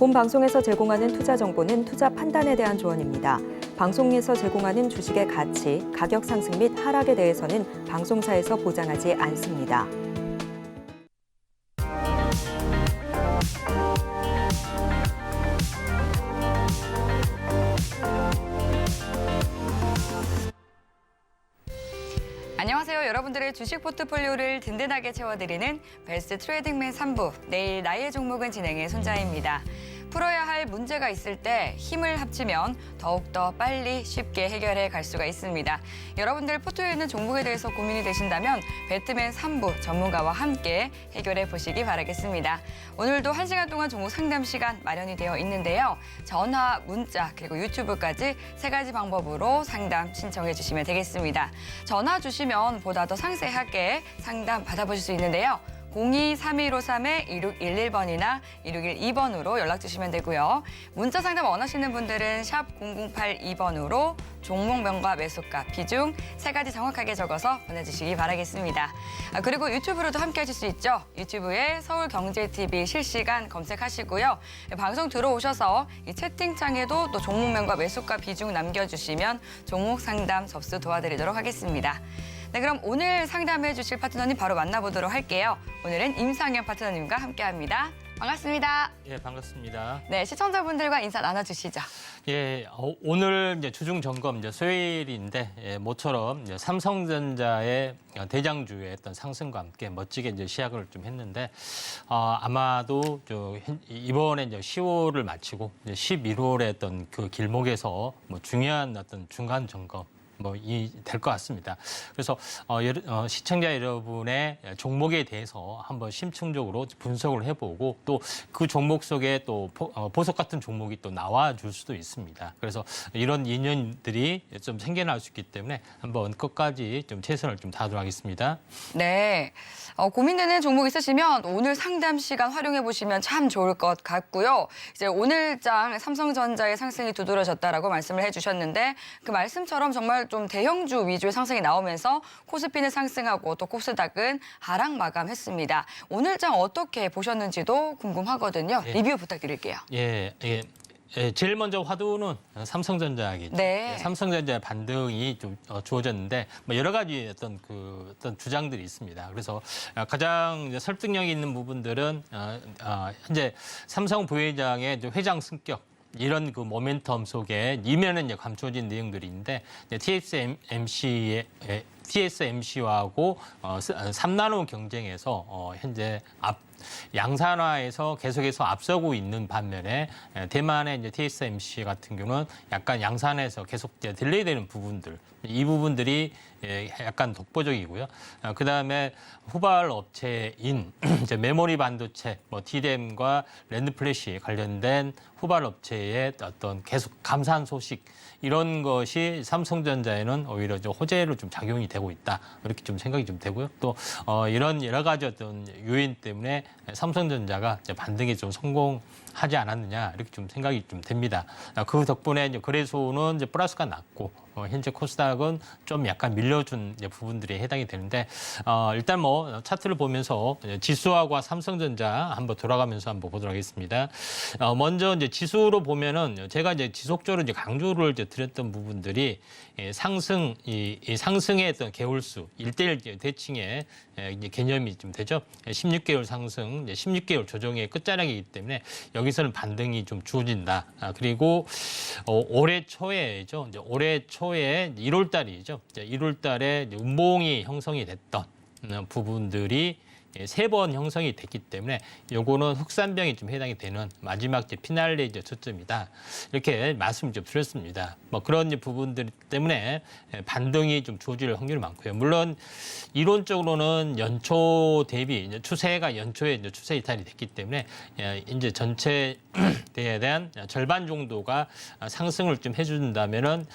본 방송에서 제공하는 투자 정보는 투자 판단에 대한 조언입니다. 방송에서 제공하는 주식의 가치, 가격 상승 및 하락에 대해서는 방송사에서 보장하지 않습니다. 안녕하세요. 여러분들의 주식 포트폴리오를 든든하게 채워드리는 베스트 트레이딩맨 3부. 내일 나의 종목은 진행의 손자입니다. 풀어야 할 문제가 있을 때 힘을 합치면 더욱더 빨리 쉽게 해결해 갈 수가 있습니다. 여러분들 포트에 있는 종목에 대해서 고민이 되신다면 배트맨 3부 전문가와 함께 해결해 보시기 바라겠습니다. 오늘도 1시간 동안 종목 상담 시간 마련이 되어 있는데요. 전화, 문자, 그리고 유튜브까지 3가지 방법으로 상담 신청해 주시면 되겠습니다. 전화 주시면 보다 더 상세하게 상담 받아보실 수 있는데요. 02-3153-2611번이나 2612번으로 연락 주시면 되고요. 문자 상담 원하시는 분들은 샵 0082번으로 종목명과 매수가, 비중 3가지 정확하게 적어서 보내주시기 바라겠습니다. 그리고 유튜브로도 함께 하실 수 있죠. 유튜브에 서울경제TV 실시간 검색하시고요. 방송 들어오셔서 이 채팅창에도 또 종목명과 매수가, 비중 남겨주시면 종목 상담 접수 도와드리도록 하겠습니다. 네, 그럼 오늘 상담해 주실 파트너님 바로 만나보도록 할게요. 오늘은 임상현 파트너님과 함께합니다. 반갑습니다. 예, 반갑습니다. 네, 시청자분들과 인사 나눠주시죠. 예, 오늘 이제 주중 점검 이제 수요일인데 모처럼 이제 삼성전자의 대장주의 어떤 상승과 함께 멋지게 이제 시작을 좀 했는데 아마도 이번에 이제 10월을 마치고 이제 11월에 어떤 그 길목에서 뭐 중요한 어떤 중간 점검. 될 것 같습니다. 그래서 시청자 여러분의 종목에 대해서 한번 심층적으로 분석을 해보고 또 그 종목 속에 또 보석 같은 종목이 또 나와줄 수도 있습니다. 그래서 이런 인연들이 좀 생겨날 수 있기 때문에 한번 끝까지 좀 최선을 좀 다하도록 하겠습니다. 네. 고민되는 종목 있으시면 오늘 상담 시간 활용해 보시면 참 좋을 것 같고요. 이제 오늘장 삼성전자의 상승이 두드러졌다라고 말씀을 해주셨는데 그 말씀처럼 정말 좀 대형주 위주의 상승이 나오면서 코스피는 상승하고 또 코스닥은 하락 마감했습니다. 오늘장 어떻게 보셨는지도 궁금하거든요. 예. 리뷰 부탁드릴게요. 예. 제일 먼저 화두는 삼성전자겠죠. 네. 삼성전자의 반등이 좀 주어졌는데 여러 가지 어떤 주장들이 있습니다. 그래서 가장 이제 설득력이 있는 부분들은 현재 삼성 부회장의 이제 회장 승격 이런 그 모멘텀 속에 이면에 이제 감춰진 내용들이 있는데 TSMC하고 3나노 경쟁에서 현재 양산화에서 계속해서 앞서고 있는 반면에 대만의 이제 TSMC 같은 경우는 약간 양산에서 계속 딜레이되는 부분들 이 부분들이 약간 독보적이고요. 그다음에 후발 업체인 이제 메모리 반도체, DRAM과 랜드 플래시 관련된 후발 업체의 어떤 계속 감사한 소식 이런 것이 삼성전자에는 오히려 좀 호재로 좀 작용이 되고 있다 이렇게 좀 생각이 좀 되고요. 또 이런 여러 가지 어떤 요인 때문에 삼성전자가 이제 반등에 좀 성공하지 않았느냐 이렇게 좀 생각이 좀 됩니다. 그 덕분에 이제 거래소는 이제 플러스가 났고 현재 코스닥은 좀 약간 밀려준 부분들이 해당이 되는데 일단 차트를 보면서 지수하고 삼성전자 한번 돌아가면서 한번 보도록 하겠습니다. 먼저 이제 지수로 보면은 제가 이제 지속적으로 이제 강조를 이제 드렸던 부분들이 상승 이 상승의 어떤 개월수 1대1 대칭의 이제 개념이 좀 되죠. 16개월 상승, 16개월 조정의 끝자락이기 때문에 여기서는 반등이 좀 주어진다. 그리고 올해 초에죠. 이제 올해 초에 1월 달이죠. 1월 달에 음봉이 형성이 됐던 부분들이 3번 형성이 됐기 때문에 요거는 흑산병이 좀 해당이 되는 마지막 피날레 초점이다. 이렇게 말씀 좀 드렸습니다. 그런 부분들 때문에 반등이 좀 주어질 확률이 많고요. 물론 이론적으로는 연초 대비 추세가 연초에 추세 이탈이 됐기 때문에 이제 전체에 대한 절반 정도가 상승을 좀 해준다면은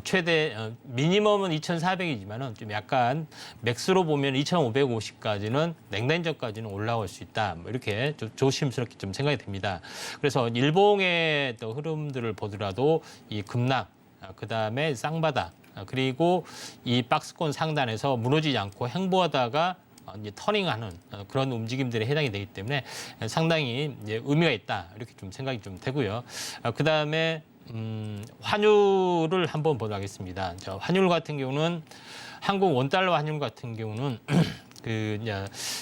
최대 미니멈은 2,400이지만은 좀 약간 맥스로 보면 2,550까지는 냉단전까지는 올라올 수 있다. 이렇게 좀 조심스럽게 좀 생각이 됩니다. 그래서 일봉의 또 흐름들을 보더라도 이 급락, 그다음에 쌍바닥, 그리고 이 박스권 상단에서 무너지지 않고 행보하다가 이제 터닝하는 그런 움직임들에 해당이 되기 때문에 상당히 이제 의미가 있다 이렇게 좀 생각이 좀 되고요. 그다음에 환율을 한번 보도록 하겠습니다. 환율 같은 경우는 한국 원달러 환율 같은 경우는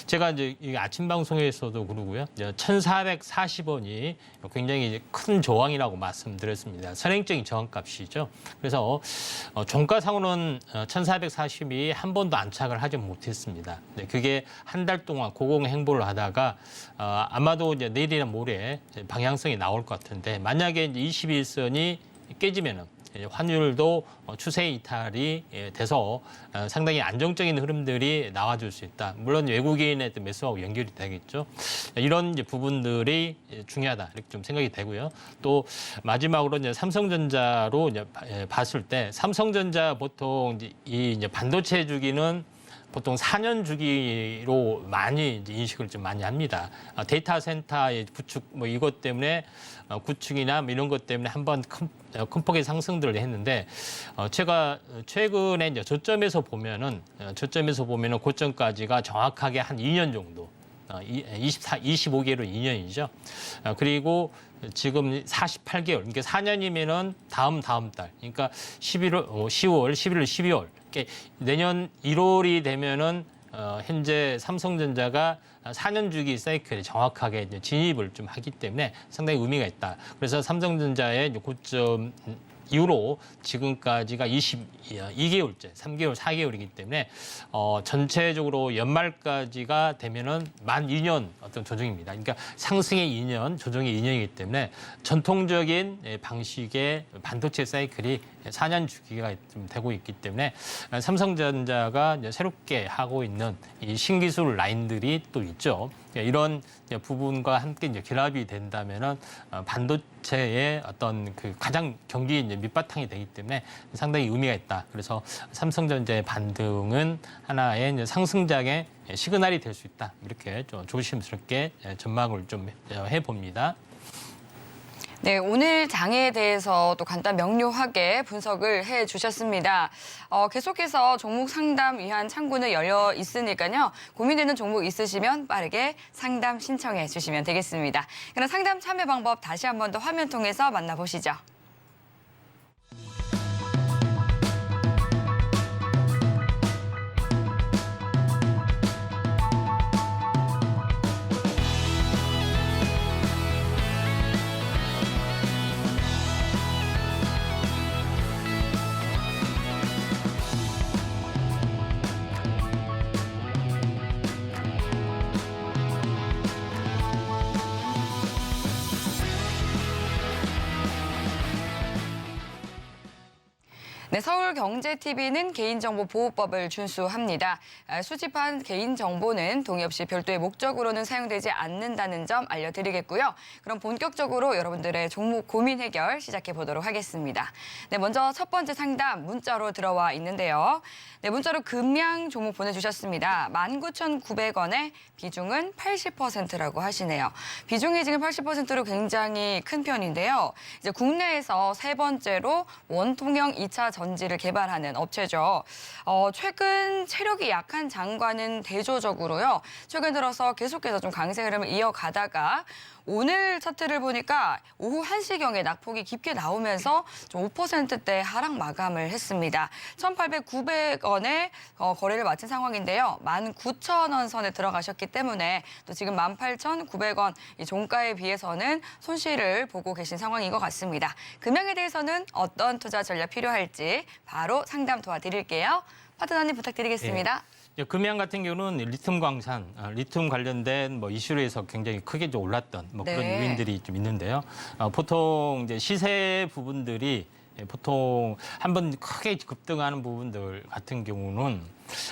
제가 이제 아침 방송에서도 그러고요. 1,440원이 굉장히 이제 큰 저항이라고 말씀드렸습니다. 선행적인 저항값이죠. 그래서 종가상으로는 1,440이 한 번도 안착을 하지 못했습니다. 네, 그게 한 달 동안 고공행보를 하다가 아마도 이제 내일이나 모레 방향성이 나올 것 같은데 만약에 이제 21선이 깨지면은 환율도 추세 이탈이 돼서 상당히 안정적인 흐름들이 나와줄 수 있다. 물론 외국인의 매수하고 연결이 되겠죠. 이런 이제 부분들이 중요하다 이렇게 좀 생각이 되고요. 또 마지막으로 이제 삼성전자로 이제 봤을 때 삼성전자 보통 이제 반도체 주기는 보통 4년 주기로 많이 이제 인식을 좀 많이 합니다. 데이터 센터의 구축 뭐 이것 때문에 구축이나 뭐 이런 것 때문에 한번 큰 폭의 상승들을 했는데 제가 최근에 이제 저점에서 보면은 고점까지가 정확하게 한 2년 정도. 25개로 2년이죠. 그리고 지금 48개월, 그러니까 4년이면은 다음 달, 그러니까 10월, 11월, 12월. 내년 1월이 되면은 현재 삼성전자가 4년 주기 사이클에 정확하게 이제 진입을 좀 하기 때문에 상당히 의미가 있다. 그래서 삼성전자의 고점 이후로 지금까지가 22개월째, 3개월, 4개월이기 때문에 전체적으로 연말까지가 되면은 만 2년 어떤 조정입니다. 그러니까 상승의 2년, 조정의 2년이기 때문에 전통적인 방식의 반도체 사이클이 4년 주기가 좀 되고 있기 때문에 삼성전자가 이제 새롭게 하고 있는 이 신기술 라인들이 또 있죠. 이런 부분과 함께 이제 결합이 된다면은 반도체의 어떤 그 가장 경기 이제 밑바탕이 되기 때문에 상당히 의미가 있다. 그래서 삼성전자의 반등은 하나의 이제 상승장의 시그널이 될 수 있다. 이렇게 좀 조심스럽게 전망을 좀 해봅니다. 네, 오늘 장에 대해서 또 간단 명료하게 분석을 해주셨습니다. 계속해서 종목 상담 위한 창구는 열려 있으니까요. 고민되는 종목 있으시면 빠르게 상담 신청해 주시면 되겠습니다. 그럼 상담 참여 방법 다시 한 번 더 화면 통해서 만나보시죠. 네, 서울경제TV는 개인정보보호법을 준수합니다. 수집한 개인정보는 동의 없이 별도의 목적으로는 사용되지 않는다는 점 알려드리겠고요. 그럼 본격적으로 여러분들의 종목 고민 해결 시작해 보도록 하겠습니다. 네, 먼저 첫 번째 상담 문자로 들어와 있는데요. 네, 문자로 금양 종목 보내주셨습니다. 19,900원에 비중은 80%라고 하시네요. 비중이 지금 80%로 굉장히 큰 편인데요. 이제 국내에서 세 번째로 원통형 2차 전지를 개발하는 업체죠. 최근 체력이 약한 장과는 대조적으로요. 최근 들어서 계속해서 좀 강세 흐름을 이어가다가 오늘 차트를 보니까 오후 1시경에 낙폭이 깊게 나오면서 좀 5%대 하락 마감을 했습니다. 1,800, 900원에 거래를 마친 상황인데요. 19,000원 선에 들어가셨기 때문에 또 지금 18,900원 이 종가에 비해서는 손실을 보고 계신 상황인 것 같습니다. 금양에 대해서는 어떤 투자 전략 필요할지 바로 상담 도와드릴게요. 파트너님 부탁드리겠습니다. 금양 같은 경우는 리튬 광산, 리튬 관련된 뭐 이슈로 해서 굉장히 크게 좀 올랐던 뭐 그런 네. 요인들이 좀 있는데요. 보통 이제 시세 부분들이 보통 한번 크게 급등하는 부분들 같은 경우는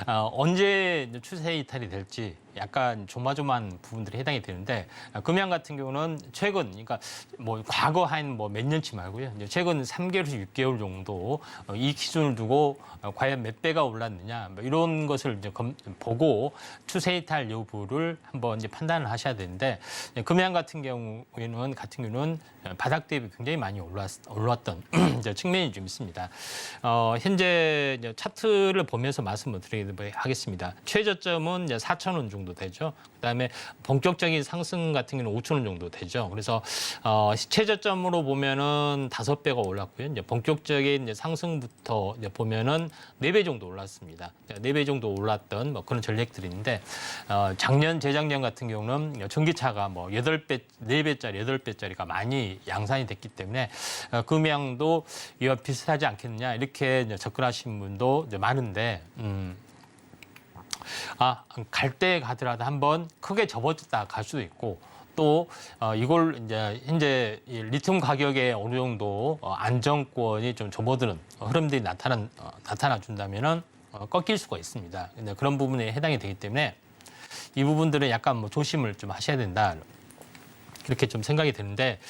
언제 추세 이탈이 될지 약간 조마조마한 부분들이 해당이 되는데 금양 같은 경우는 최근 그러니까 뭐 과거 한 뭐 몇 년치 말고요. 이제 최근 3개월에서 6개월 정도 이 기준을 두고 과연 몇 배가 올랐느냐 뭐 이런 것을 이제 보고 추세 이탈 여부를 한번 이제 판단을 하셔야 되는데 금양 같은 경우는 바닥 대비 굉장히 많이 올랐던 측면이 좀 있습니다. 현재 차트를 보면서 말씀을 말씀드리도록 하겠습니다. 최저점은 이제 4,000원 정도 되죠. 그다음에 본격적인 상승 같은 경우는 5,000원 정도 되죠. 그래서 최저점으로 보면은 5배가 올랐고요. 이제 본격적인 이제 상승부터 이제 보면은 4배 정도 올랐습니다. 4배 정도 올랐던 뭐 그런 전략들인데 작년 재작년 같은 경우는 전기차가 뭐 8배, 4배짜리, 8배짜리가 많이 양산이 됐기 때문에 금양도 이와 비슷하지 않겠느냐 이렇게 이제 접근하신 분도 이제 많은데 갈 때 가더라도 한번 크게 접어졌다 갈 수도 있고 또 이걸 이제 현재 이 리튬 가격에 어느 정도 안정권이 좀 접어드는 흐름들이 나타나 준다면은 꺾일 수가 있습니다. 근데 그런 부분에 해당이 되기 때문에 이 부분들은 약간 뭐 조심을 좀 하셔야 된다. 그렇게 좀 생각이 드는데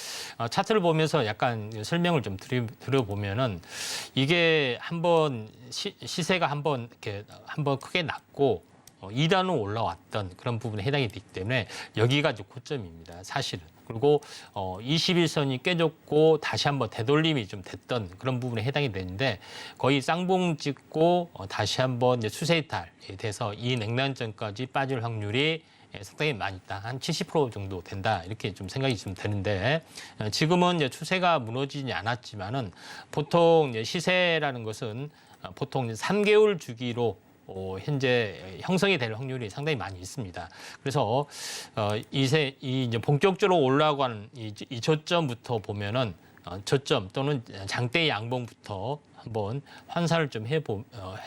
차트를 보면서 약간 설명을 좀 드려보면은 이게 한번 시세가 한번 이렇게 한번 크게 났고 2단으로 올라왔던 그런 부분에 해당이 되기 때문에 여기가 이제 고점입니다. 사실은. 그리고 21선이 깨졌고 다시 한번 되돌림이 좀 됐던 그런 부분에 해당이 되는데 거의 쌍봉 찍고 다시 한번 이제 추세 이탈이 돼서 이 냉난전까지 빠질 확률이 상당히 많이 있다. 한 70% 정도 된다. 이렇게 좀 생각이 좀 되는데 지금은 이제 추세가 무너지지 않았지만은 보통 이제 시세라는 것은 보통 3개월 주기로 현재 형성이 될 확률이 상당히 많이 있습니다. 그래서 이제 본격적으로 올라가는 이 저점부터 보면은 저점 또는 장대 양봉부터 한번 환산을 좀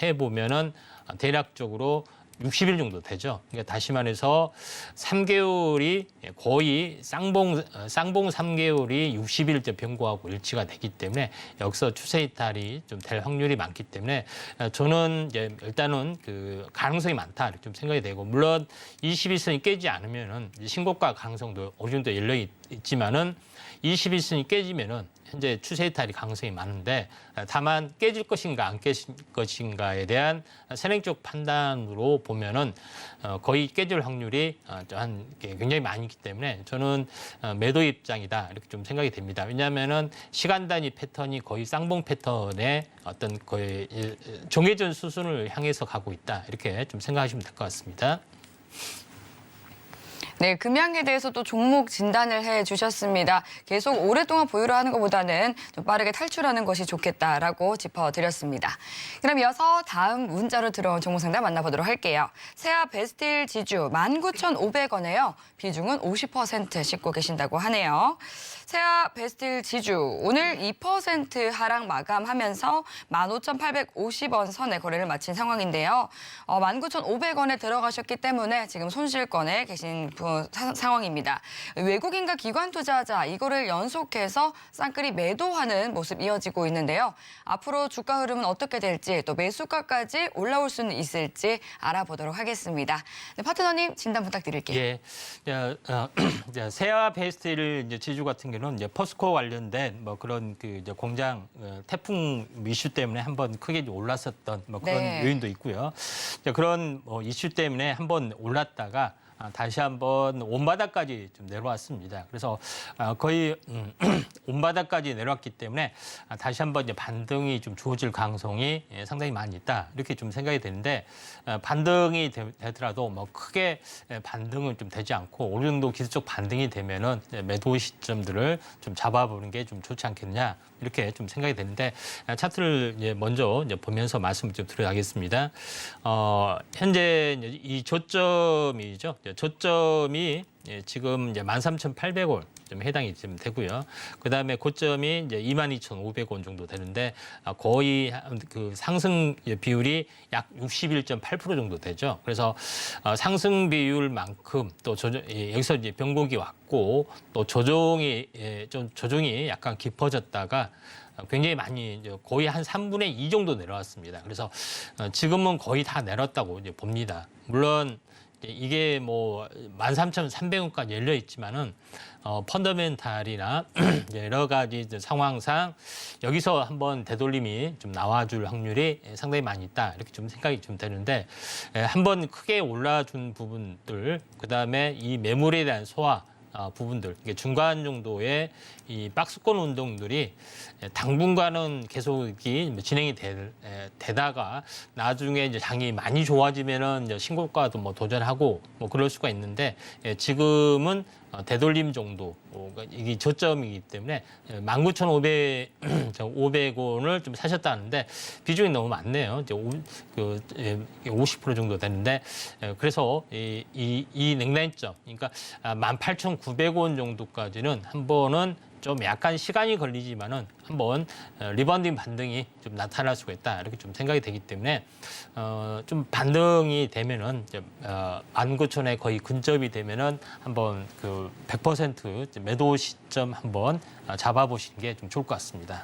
해보면은 대략적으로 60일 정도 되죠. 그러니까 다시 말해서 3개월이 거의 쌍봉 3개월이 60일째 변고하고 일치가 되기 때문에 여기서 추세 이탈이 좀 될 확률이 많기 때문에 저는 이제 일단은 그 가능성이 많다 이렇게 좀 생각이 되고 물론 21선이 깨지지 않으면은 신고가 가능성도 어느 정도 열려 있지만은 21선이 깨지면은 현재 추세 이탈이 가능성이 많은데 다만 깨질 것인가 안 깨질 것인가에 대한 선행적 판단으로 보면은 거의 깨질 확률이 굉장히 많이 있기 때문에 저는 매도 입장이다 이렇게 좀 생각이 됩니다. 왜냐하면은 시간 단위 패턴이 거의 쌍봉 패턴의 어떤 거의 정해진 수순을 향해서 가고 있다 이렇게 좀 생각하시면 될 것 같습니다. 네, 금양에 대해서 또 종목 진단을 해주셨습니다. 계속 오랫동안 보유를 하는 것보다는 좀 빠르게 탈출하는 것이 좋겠다라고 짚어드렸습니다. 그럼 이어서 다음 문자로 들어온 종목 상담 만나보도록 할게요. 세아 베스틸 지주 19,500원에요. 비중은 50% 싣고 계신다고 하네요. 세아 베스틸 지주 오늘 2% 하락 마감하면서 15,850원 선에 거래를 마친 상황인데요. 19,500원에 들어가셨기 때문에 지금 손실권에 계신 상황입니다. 외국인과 기관 투자자 이거를 연속해서 쌍끌이 매도하는 모습 이어지고 있는데요. 앞으로 주가 흐름은 어떻게 될지 또 매수가까지 올라올 수는 있을지 알아보도록 하겠습니다. 네, 파트너님 진단 부탁드릴게요. 예, 세아 베스틸 이제 지주 같은 경우는 이제 포스코 관련된 뭐 그런 그 이제 공장 태풍 이슈 때문에 한번 크게 올랐었던 뭐 그런 네. 요인도 있고요. 그런 이슈 때문에 한번 올랐다가 다시 한번 온바닥까지 좀 내려왔습니다. 그래서 거의 온바닥까지 내려왔기 때문에 다시 한번 이제 반등이 좀 주어질 가능성이 상당히 많이 있다. 이렇게 좀 생각이 되는데 반등이 되더라도 뭐 크게 반등은 좀 되지 않고 어느 정도 기술적 반등이 되면은 매도 시점들을 좀 잡아보는 게 좀 좋지 않겠냐. 이렇게 좀 생각이 되는데 차트를 이제 먼저 이제 보면서 말씀을 좀 드려야겠습니다. 현재 이제 이 저점이죠. 저점이 지금 이제 13,800원 좀 해당이 좀 되고요. 그다음에 고점이 이제 22,500원 정도 되는데 거의 그 상승 비율이 약 61.8% 정도 되죠. 그래서 상승 비율만큼 또 여기서 이제 변곡이 왔고 또 조정이 약간 깊어졌다가 굉장히 많이 이제 거의 한 3분의 2 정도 내려왔습니다. 그래서 지금은 거의 다 내렸다고 이제 봅니다. 물론 이게 뭐 13,300원까지 열려 있지만은 펀더멘탈이나 여러 가지 상황상 여기서 한번 되돌림이 좀 나와줄 확률이 상당히 많이 있다 이렇게 좀 생각이 좀 되는데 한번 크게 올라준 부분들 그다음에 이 매물에 대한 소화 부분들, 이게 중간 정도의 이 박스권 운동들이 당분간은 계속 진행이 되다가 나중에 이제 장이 많이 좋아지면은 이제 신고가도 뭐 도전하고 뭐 그럴 수가 있는데 지금은 되돌림 정도, 이게 저점이기 때문에 19,500원을 좀 사셨다는데 비중이 너무 많네요. 이제 50% 정도 되는데 그래서 이 냉단점, 그러니까 18,900원 정도까지는 한 번은 좀 약간 시간이 걸리지만은 한번 리바운딩 반등이 좀 나타날 수가 있다 이렇게 좀 생각이 되기 때문에 좀 반등이 되면은 19,000에 거의 근접이 되면은 한번 그 100% 매도 시점 한번 잡아보시는 게 좀 좋을 것 같습니다.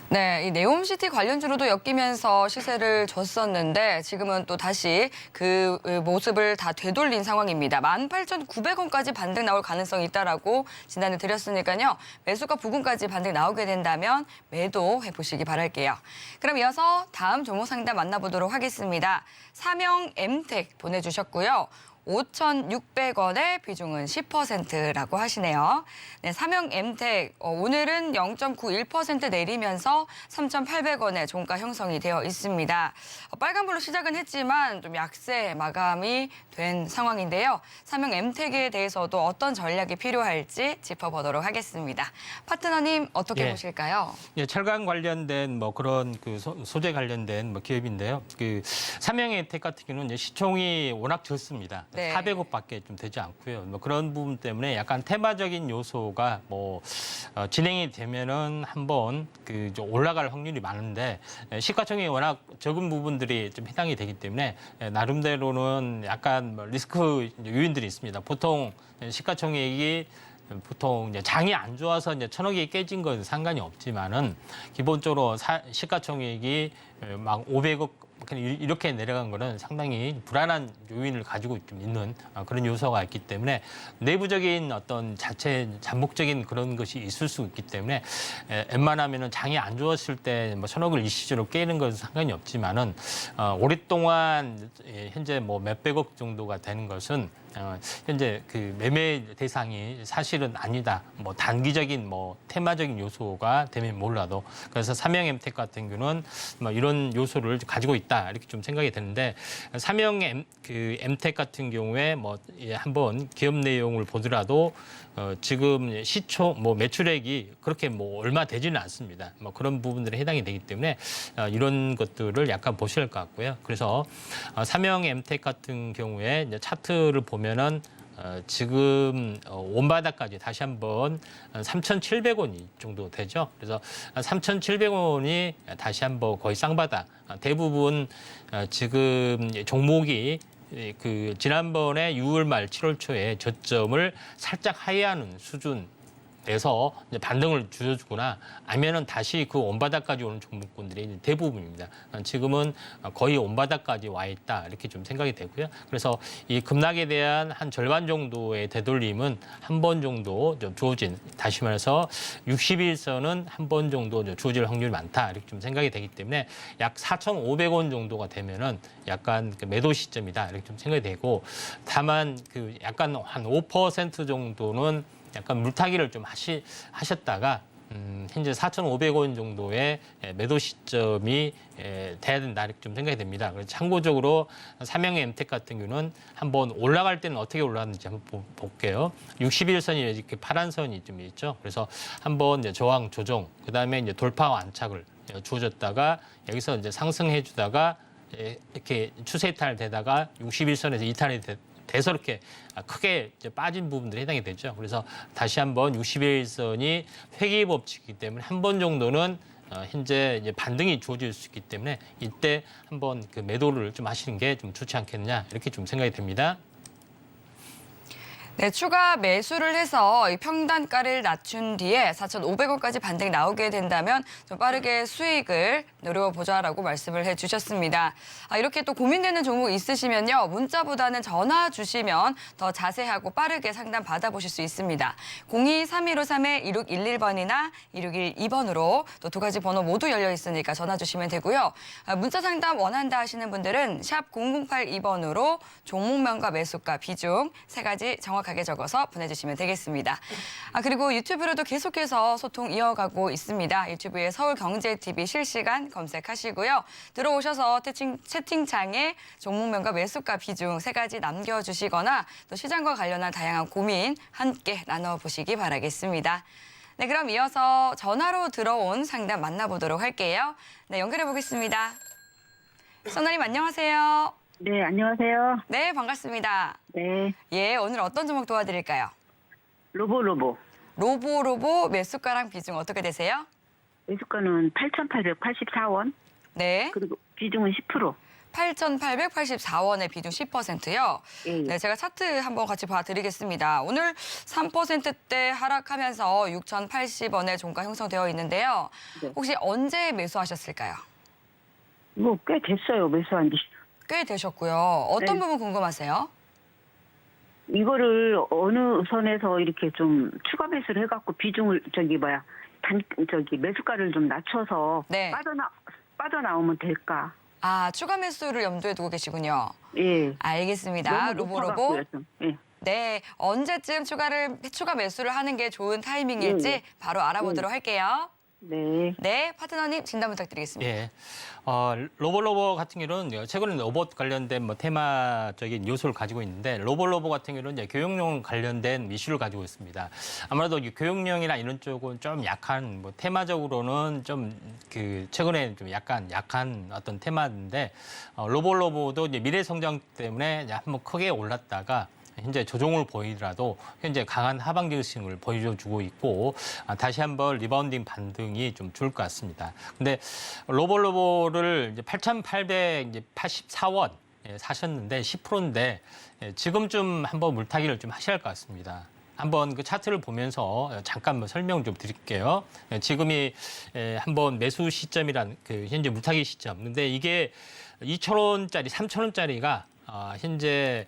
네, 이 네옴시티 관련주로도 엮이면서 시세를 줬었는데 지금은 또 다시 그 모습을 다 되돌린 상황입니다. 18,900원까지 반등 나올 가능성이 있다라고 진단을 드렸으니까요. 매수가 부근까지 반등 나오게 된다면 매도해 보시기 바랄게요. 그럼 이어서 다음 종목 상담 만나보도록 하겠습니다. 사명 엠텍 보내주셨고요. 5,600원의 비중은 10%라고 하시네요. 네, 사명 엠텍 오늘은 0.91% 내리면서 3,800원의 종가 형성이 되어 있습니다. 빨간불로 시작은 했지만 좀 약세 마감이 된 상황인데요. 사명 엠텍에 대해서도 어떤 전략이 필요할지 짚어보도록 하겠습니다. 파트너님 어떻게 보실까요? 예, 철강 관련된 뭐 그런 그 소재 관련된 뭐 기업인데요. 그 사명 엠텍 같은 경우는 이제 시총이 워낙 적습니다. 네. 400억밖에 좀 되지 않고요. 뭐 그런 부분 때문에 약간 테마적인 요소가 뭐 진행이 되면은 한번 그 올라갈 확률이 많은데 시가총액이 워낙 적은 부분들이 좀 해당이 되기 때문에 나름대로는 약간 뭐 리스크 요인들이 있습니다. 보통 시가총액이 보통 이제 장이 안 좋아서 이제 1,000억이 깨진 건 상관이 없지만은 기본적으로 시가총액이 막 500억 이렇게 내려간 거는 상당히 불안한 요인을 가지고 좀 있는 그런 요소가 있기 때문에 내부적인 어떤 자체 잠복적인 그런 것이 있을 수 있기 때문에 웬만하면은 장이 안 좋았을 때 뭐 1,000억을 일시적으로 깨는 것은 상관이 없지만은 오랫동안 현재 뭐 몇백억 정도가 되는 것은 현재 그 매매 대상이 사실은 아니다. 뭐 단기적인 뭐 테마적인 요소가 되면 몰라도 그래서 사명 엠텍 같은 경우는 뭐 이런 요소를 가지고 있다 이렇게 좀 생각이 되는데 사명 엠텍 같은 경우에 뭐 한번 기업 내용을 보더라도 지금 시총 뭐 매출액이 그렇게 뭐 얼마 되지는 않습니다. 뭐 그런 부분들에 해당이 되기 때문에 이런 것들을 약간 보셔야 할 것 같고요. 그래서 사명 엠텍 같은 경우에 이제 차트를 보면은 지금 원바닥까지 다시 한번 3,700원이 정도 되죠. 그래서 3,700원이 다시 한번 거의 쌍바닥. 대부분 지금 종목이 그 지난번에 6월 말 7월 초에 저점을 살짝 하회하는 수준에서 이제 반등을 주어주거나 아니면은 다시 그 원바닥까지 오는 종목군들이 대부분입니다. 지금은 거의 원바닥까지 와 있다 이렇게 좀 생각이 되고요. 그래서 이 급락에 대한 한 절반 정도의 되돌림은 한 번 정도 좀 주어진, 다시 말해서 60일선은 한 번 정도 주어질 확률이 많다 이렇게 좀 생각이 되기 때문에 약 4,500원 정도가 되면은 약간 그 매도 시점이다 이렇게 좀 생각이 되고, 다만 그 약간 한 5% 정도는 약간 물타기를 좀 하셨다가 현재 4,500원 정도의 매도 시점이 돼야 된다 이렇게 좀 생각이 됩니다. 그래서 참고적으로 삼양의 엠텍 같은 경우는 한번 올라갈 때는 어떻게 올라가는지 한번 볼게요. 61선이 이렇게 파란 선이 좀 있죠. 그래서 한번 이제 저항 조정, 그다음에 이제 돌파 안착을 주어졌다가 여기서 이제 상승해 주다가 이렇게 추세 이탈되다가 61선에서 이탈이 돼서 이렇게 크게 이제 빠진 부분들이 해당이 되죠. 그래서 다시 한번 60일선이 회귀 법칙이기 때문에 한 번 정도는 현재 이제 반등이 주어질 수 있기 때문에 이때 한번 그 매도를 좀 하시는 게 좀 좋지 않겠느냐 이렇게 좀 생각이 됩니다. 네, 추가 매수를 해서 이 평단가를 낮춘 뒤에 4,500원까지 반등이 나오게 된다면 좀 빠르게 수익을 노려보자라고 말씀을 해주셨습니다. 이렇게 또 고민되는 종목 있으시면요. 문자보다는 전화 주시면 더 자세하고 빠르게 상담 받아보실 수 있습니다. 02-3153-1611번이나 1612번으로 또 두 가지 번호 모두 열려 있으니까 전화 주시면 되고요. 문자 상담 원한다 하시는 분들은 샵 0082번으로 종목명과 매수가, 비중 세 가지 정확하게 정확하게 적어서 보내주시면 되겠습니다. 그리고 유튜브로도 계속해서 소통 이어가고 있습니다. 유튜브에 서울경제TV 실시간 검색하시고요. 들어오셔서 채팅창에 종목명과 매수가 비중 3가지 남겨주시거나 또 시장과 관련한 다양한 고민 함께 나눠보시기 바라겠습니다. 네, 그럼 이어서 전화로 들어온 상담 만나보도록 할게요. 네, 연결해 보겠습니다. 선아님 안녕하세요. 네, 안녕하세요. 네, 반갑습니다. 네, 예, 오늘 어떤 종목 도와드릴까요? 로보. 로보 매수가랑 비중 어떻게 되세요? 매수가는 8,884원, 네, 그리고 비중은 10%. 8,884원의 비중 10%요. 예, 예. 네, 제가 차트 한번 같이 봐드리겠습니다. 오늘 3%대 하락하면서 6,080원의 종가 형성되어 있는데요. 네. 혹시 언제 매수하셨을까요? 뭐 꽤 됐어요, 매수한 지. 꽤 되셨고요. 어떤 네. 부분 궁금하세요? 이거를 어느 선에서 이렇게 좀 추가 매수를 해갖고 비중을 매수가를 좀 낮춰서 네. 빠져나오면 될까? 추가 매수를 염두에 두고 계시군요. 예. 알겠습니다. 너무 로보로보. 높아갖고요, 좀. 예. 네, 언제쯤 추가 매수를 하는 게 좋은 타이밍일지 네. 바로 알아보도록 할게요. 네. 네, 파트너님 진단 부탁드리겠습니다. 예. 로봇 같은 경우는 최근에 로봇 관련된 뭐 테마적인 요소를 가지고 있는데 로봇 같은 경우는 이제 교육용 관련된 이슈를 가지고 있습니다. 아무래도 이 교육용이나 이런 쪽은 좀 약한 뭐 테마적으로는 좀 최근에 좀 약한 어떤 테마인데 로봇도 이제 미래 성장 때문에 한번 크게 올랐다가 현재 조정을 보이더라도 현재 강한 하방 증신을 보여주고 있고 다시 한번 리바운딩 반등이 좀 좋을 것 같습니다. 근데 로보를 이제 8,884원 사셨는데 10%인데 지금쯤 한번 물타기를 좀 하셔야 할 것 같습니다. 한번 그 차트를 보면서 잠깐 설명 좀 드릴게요. 지금이 한번 매수 시점이란 현재 물타기 시점. 근데 이게 2,000원짜리, 3,000원짜리가 현재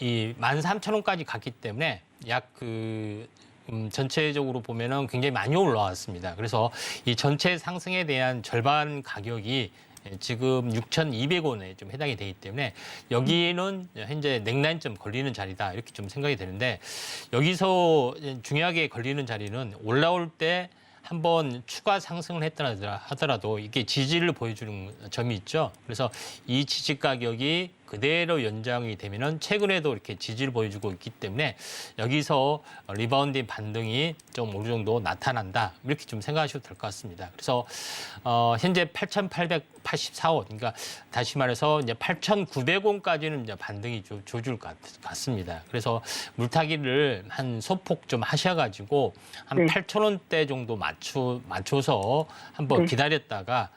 이 13,000원까지 갔기 때문에 약 전체적으로 보면은 굉장히 많이 올라왔습니다. 그래서 이 전체 상승에 대한 절반 가격이 지금 6,200원에 좀 해당이 되기 때문에 여기는 현재 넥라인점 걸리는 자리다 이렇게 좀 생각이 되는데 여기서 중요하게 걸리는 자리는 올라올 때 한번 추가 상승을 했다 하더라도 이게 지지를 보여주는 점이 있죠. 그래서 이 지지 가격이 그대로 연장이 되면은 최근에도 이렇게 지지를 보여주고 있기 때문에 여기서 리바운딩 반등이 좀 어느 정도 나타난다 이렇게 좀 생각하셔도 될 것 같습니다. 그래서 현재 8,884원, 그러니까 다시 말해서 이제 8,900원까지는 이제 반등이 조줄 것 같습니다. 그래서 물타기를 한 소폭 좀 하셔가지고 한 네. 8,000원대 정도 맞춰서 한번 네. 기다렸다가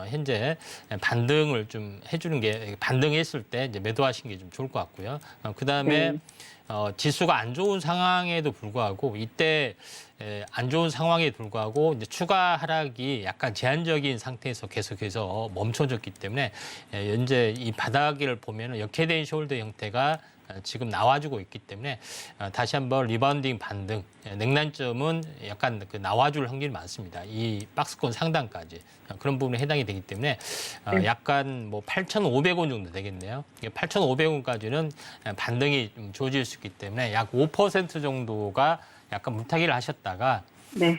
현재 반등을 좀 해주는 게 반등했을 때 이제 매도하시는 게 좀 좋을 것 같고요. 그다음에 네. 지수가 안 좋은 상황에도 불구하고 이때 안 좋은 상황에 불구하고 이제 추가 하락이 약간 제한적인 상태에서 계속해서 멈춰졌기 때문에 현재 이 바닥을 보면은 역회된 숄더 형태가 지금 나와주고 있기 때문에 다시 한번 리바운딩 반등, 넥라인점은 약간 나와줄 확률이 많습니다. 이 박스권 상단까지 그런 부분에 해당이 되기 때문에 약간 뭐 8,500원 정도 되겠네요. 8,500원까지는 반등이 좀 주어질 수 있기 때문에 약 5% 정도가 약간 물타기를 하셨다가 네.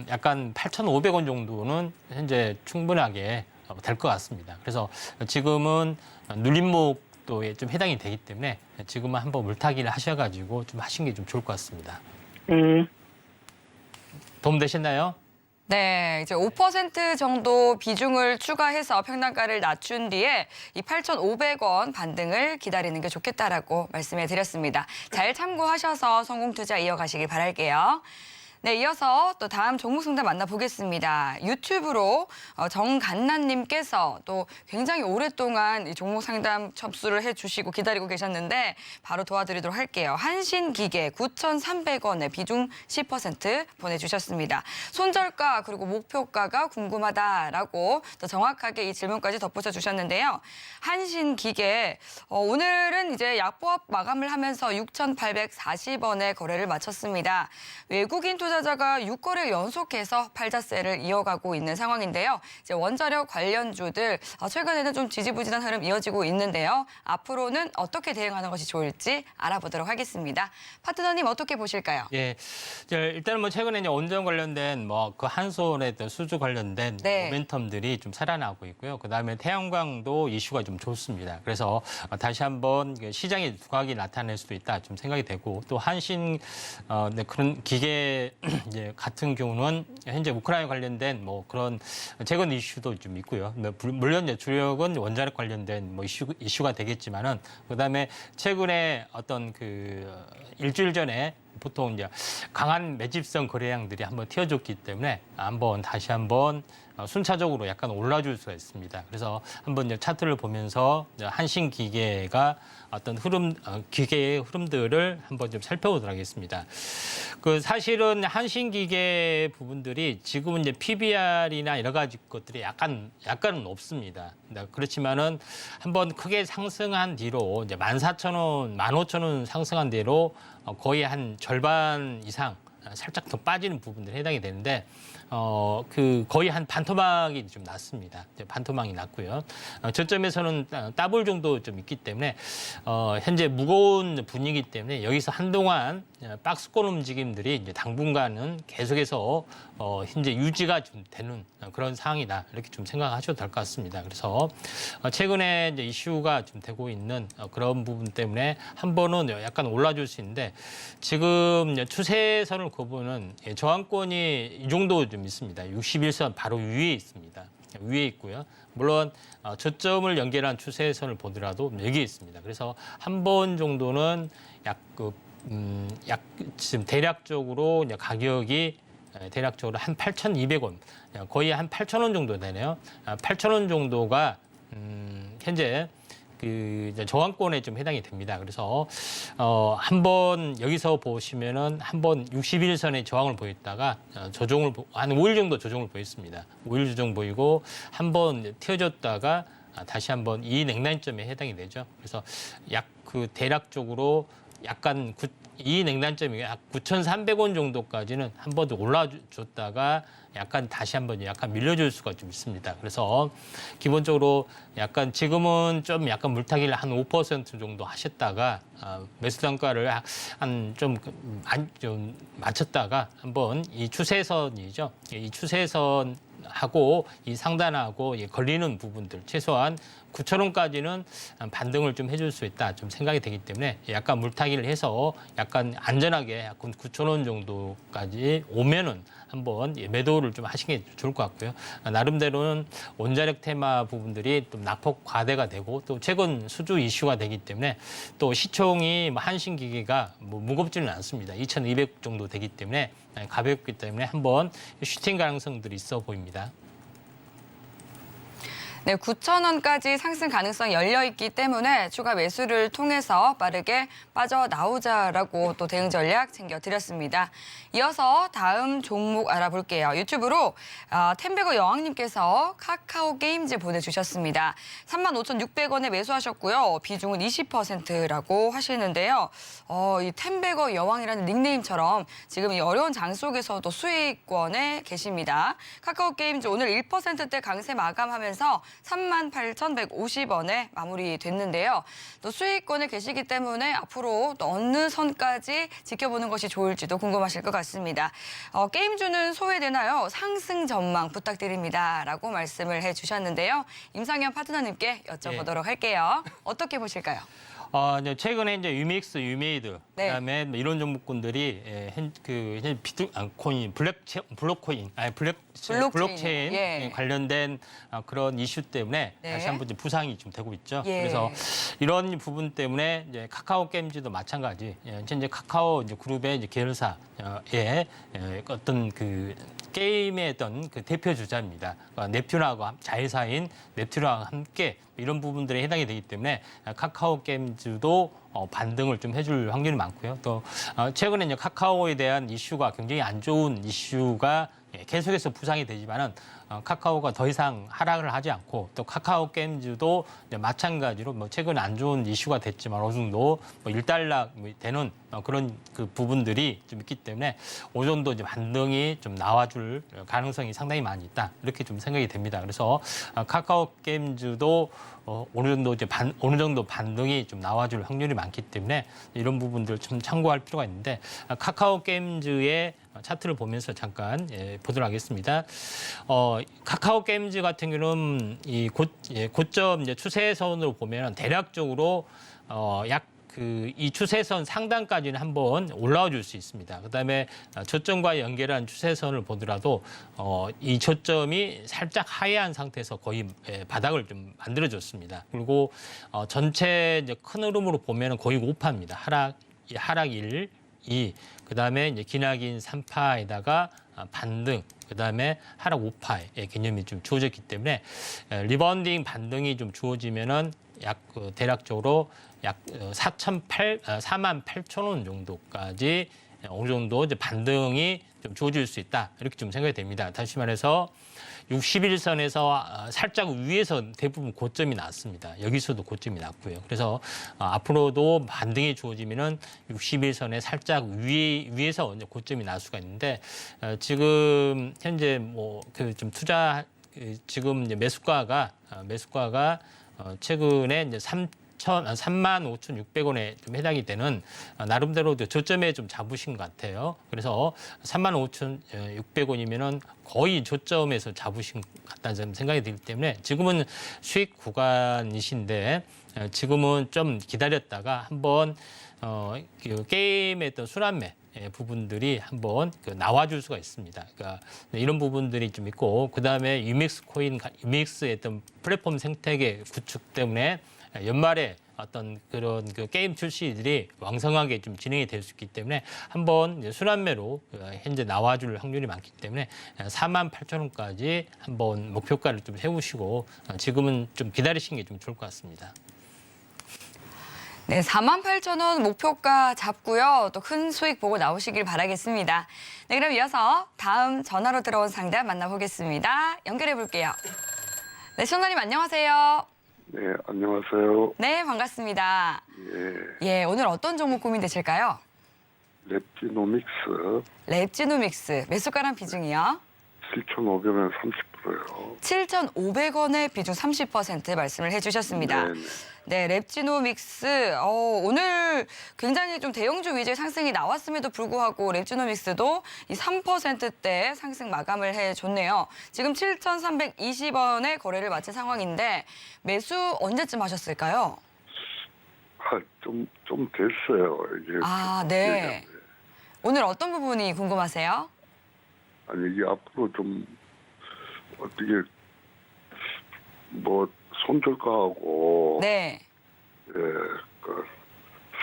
약간 8,500원 정도는 현재 충분하게 될 것 같습니다. 그래서 지금은 눌림목 또에 좀 해당이 되기 때문에 지금은 한번 물타기를 하셔가지고 좀 하시는 게 좀 좋을 것 같습니다. 네. 도움 되셨나요? 네, 이제 5% 정도 비중을 추가해서 평단가를 낮춘 뒤에 이 8,500원 반등을 기다리는 게 좋겠다라고 말씀해 드렸습니다. 잘 참고하셔서 성공 투자 이어가시길 바랄게요. 네, 이어서 또 다음 종목 상담 만나보겠습니다. 유튜브로 정간나님께서 또 굉장히 오랫동안 이 종목 상담 접수를 해주시고 기다리고 계셨는데 바로 도와드리도록 할게요. 한신기계 9,300원에 비중 10% 보내주셨습니다. 손절가 그리고 목표가가 궁금하다라고 또 정확하게 이 질문까지 덧붙여 주셨는데요. 한신기계 오늘은 이제 약보합 마감을 하면서 6,840원에 거래를 마쳤습니다. 외국인 투자자가 6거래 연속해서 팔자세를 이어가고 있는 상황인데요. 이제 원자력 관련주들 최근에는 좀 지지부진한 흐름 이어지고 있는데요. 앞으로는 어떻게 대응하는 것이 좋을지 알아보도록 하겠습니다. 파트너님 어떻게 보실까요? 예, 일단은 뭐 최근에 이제 원전 관련된 뭐 그 한솔의 수주 관련된 네. 모멘텀들이 좀 살아나고 있고요. 그다음에 태양광도 이슈가 좀 좋습니다. 그래서 다시 한번 시장의 두각이 나타날 수도 있다 좀 생각이 되고 또 한신 네, 그런 기계 이제 같은 경우는 현재 우크라이나 관련된 뭐 그런 재건 이슈도 좀 있고요. 물론 이제 주력은 원자력 관련된 뭐 이슈가 되겠지만은 그다음에 최근에 어떤 그 일주일 전에 보통 이제 강한 매집성 거래량들이 한번 튀어줬기 때문에 다시 한번 순차적으로 약간 올라줄 수가 있습니다. 그래서 한번 이제 차트를 보면서 한신 기계가 어떤 기계의 흐름들을 한번 좀 살펴보도록 하겠습니다. 그 사실은 한신 기계 부분들이 지금은 이제 PBR이나 여러 가지 것들이 약간은 높습니다. 그렇지만은 한번 크게 상승한 뒤로 이제 14,000원, 15,000원 상승한 뒤로 거의 한 절반 이상 살짝 더 빠지는 부분들이 해당이 되는데 그 거의 한 반토막이 좀 났습니다. 반토막이 났고요. 저점에서는 더블 정도 좀 있기 때문에 현재 무거운 분위기 때문에 여기서 한동안 박스권 움직임들이 이제 당분간은 계속해서 현재 유지가 좀 되는 그런 상황이다 이렇게 좀 생각하셔도 될 것 같습니다. 그래서 최근에 이제 이슈가 좀 되고 있는 그런 부분 때문에 한 번은 약간 올라줄 수 있는데 지금 추세선을 그보는 저항권이 이 정도 좀 있습니다. 61선 바로 위에 있습니다. 위에 있고요. 물론 저점을 연결한 추세선을 보더라도 여기에 있습니다. 그래서 한 번 정도는 지금 대략적으로 이제 가격이 대략적으로 한 8,200원, 거의 한 8,000원 정도 되네요. 8,000원 정도가 현재 그 이제 저항권에 좀 해당이 됩니다. 그래서 한번 여기서 보시면은 한번 61선의 저항을 보였다가 조정을 한 5일 정도 조정을 보였습니다. 5일 조정 보이고 한번 튀어졌다가 다시 한번 이 냉단점에 해당이 되죠. 그래서 대략적으로 약간 이 냉단점이 약 9,300원 정도까지는 한 번 더 올라줬다가 약간 다시 한번 약간 밀려줄 수가 좀 있습니다. 그래서 기본적으로 약간 지금은 좀 약간 물타기를 한 5% 정도 하셨다가 매수 단가를 좀 맞췄다가 한번 이 추세선이죠. 이 추세선하고 이 상단하고 걸리는 부분들 최소한 9,000원까지는 반등을 좀 해줄 수 있다 좀 생각이 되기 때문에 약간 물타기를 해서 약간 안전하게 약간 9,000원 정도까지 오면은 한번 매도를 좀 하시는 게 좋을 것 같고요. 나름대로는 원자력 테마 부분들이 좀 낙폭 과대가 되고 또 최근 수주 이슈가 되기 때문에 또 시총이 한신 기계가 뭐 무겁지는 않습니다. 2,200 정도 되기 때문에 가볍기 때문에 한번 슈팅 가능성들이 있어 보입니다. 네, 9,000원까지 상승 가능성이 열려 있기 때문에 추가 매수를 통해서 빠르게 빠져나오자라고 또 대응 전략 챙겨드렸습니다. 이어서 다음 종목 알아볼게요. 유튜브로 템베거 여왕님께서 카카오 게임즈 보내주셨습니다. 35,600원에 매수하셨고요. 비중은 20%라고 하시는데요. 이 템베거 여왕이라는 닉네임처럼 지금 이 어려운 장 속에서도 수익권에 계십니다. 카카오 게임즈 오늘 1%대 강세 마감하면서 38,150원에 마무리됐는데요. 또 수익권에 계시기 때문에 앞으로 또 어느 선까지 지켜보는 것이 좋을지도 궁금하실 것 같습니다. 게임주는 소외되나요? 상승 전망 부탁드립니다. 라고 말씀을 해주셨는데요. 임상현 파트너님께 여쭤보도록 할게요. 어떻게 보실까요? 이제 최근에 이제 유믹스, 유메이드, 네. 그다음에 뭐 이런 종목군들이 블록체인 예. 관련된 그런 이슈 때문에 네. 다시 한번 이제 부상이 좀 되고 있죠. 예. 그래서 이런 부분 때문에 이제 카카오 게임즈도 마찬가지. 이제 카카오 이제 그룹의 이제 계열사의 어떤 그 게임의 어떤 그 대표 주자입니다. 넵튠하고 자회사인 넵튠하고 함께 이런 부분들에 해당이 되기 때문에 카카오 게임즈도 반등을 좀 해줄 확률이 많고요. 또 최근에 이제 카카오에 대한 이슈가 굉장히 안 좋은 이슈가 계속해서 부상이 되지만은 카카오가 더 이상 하락을 하지 않고 또 카카오 게임즈도 마찬가지로 뭐 최근 안 좋은 이슈가 됐지만 어느 정도 뭐 일단락 되는 그런 그 부분들이 좀 있기 때문에 어느 정도 이제 반등이 좀 나와줄 가능성이 상당히 많이 있다 이렇게 좀 생각이 됩니다. 그래서 카카오 게임즈도 어느 정도 이제 어느 정도 반등이 좀 나와줄 확률이 많기 때문에 이런 부분들 좀 참고할 필요가 있는데 카카오 게임즈의 차트를 보면서 잠깐 보도록 하겠습니다. 카카오 게임즈 같은 경우는 이 고점 이제 추세선으로 보면 대략적으로 이 추세선 상단까지는 한번 올라와 줄 수 있습니다. 그다음에 저점과 연결한 추세선을 보더라도 이 저점이 살짝 하회한 상태에서 거의 바닥을 좀 만들어줬습니다. 그리고 전체 이제 큰 흐름으로 보면 거의 우파입니다. 하락 1, 2, 그다음에 이제 기나긴 3파에다가 반등, 그다음에 하락 5파의 개념이 좀 주어졌기 때문에 리바운딩 반등이 좀 주어지면은 대략적으로 약 48,000원 정도까지 어느 정도 이제 반등이 좀 주어질 수 있다 이렇게 좀 생각이 됩니다. 다시 말해서 61선에서 살짝 위에서 대부분 고점이 났습니다. 여기서도 고점이 났고요. 그래서 앞으로도 반등이 주어지면은 61선에 살짝 위에서 이제 고점이 날 수가 있는데 지금 현재 뭐 그 좀 지금 이제 매수가가 최근에 이제 35,600원에 좀 해당이 되는 나름대로 저점에 좀 잡으신 것 같아요. 그래서 35,600원이면은 거의 저점에서 잡으신 것 같다는 생각이 들기 때문에 지금은 수익 구간이신데 지금은 좀 기다렸다가 한번 그 게임의 어떤 순환매 부분들이 한번 나와줄 수가 있습니다. 그러니까 이런 부분들이 좀 있고 그다음에 유믹스의 어떤 플랫폼 생태계 구축 때문에 연말에 어떤 그런 그 게임 출시들이 왕성하게 좀 진행이 될 수 있기 때문에 한번 이제 순환매로 현재 나와줄 확률이 많기 때문에 48,000원까지 한번 목표가를 좀 세우시고 지금은 좀 기다리시는 게 좀 좋을 것 같습니다. 네, 48,000원 목표가 잡고요. 또 큰 수익 보고 나오시길 바라겠습니다. 네, 그럼 이어서 다음 전화로 들어온 상담 만나보겠습니다. 연결해 볼게요. 네, 시청자님 안녕하세요. 네, 안녕하세요. 네, 반갑습니다. 예, 오늘 어떤 종목 고민되실까요? 랩지노믹스 랩지노믹스 매수가랑 비중이요? 7,500원 30%요. 7,500원의 비중 30% 말씀을 해주셨습니다. 네, 랩지노믹스 오늘 굉장히 좀 대형주 위주의 상승이 나왔음에도 불구하고 랩지노믹스도 이 3%대 상승 마감을 해줬네요. 지금 7,320원에 거래를 마친 상황인데 매수 언제쯤 하셨을까요? 좀 됐어요. 이게. 네. 오늘 어떤 부분이 궁금하세요? 아니, 이게 앞으로 좀 어떻게 뭐 손절가하고 네. 그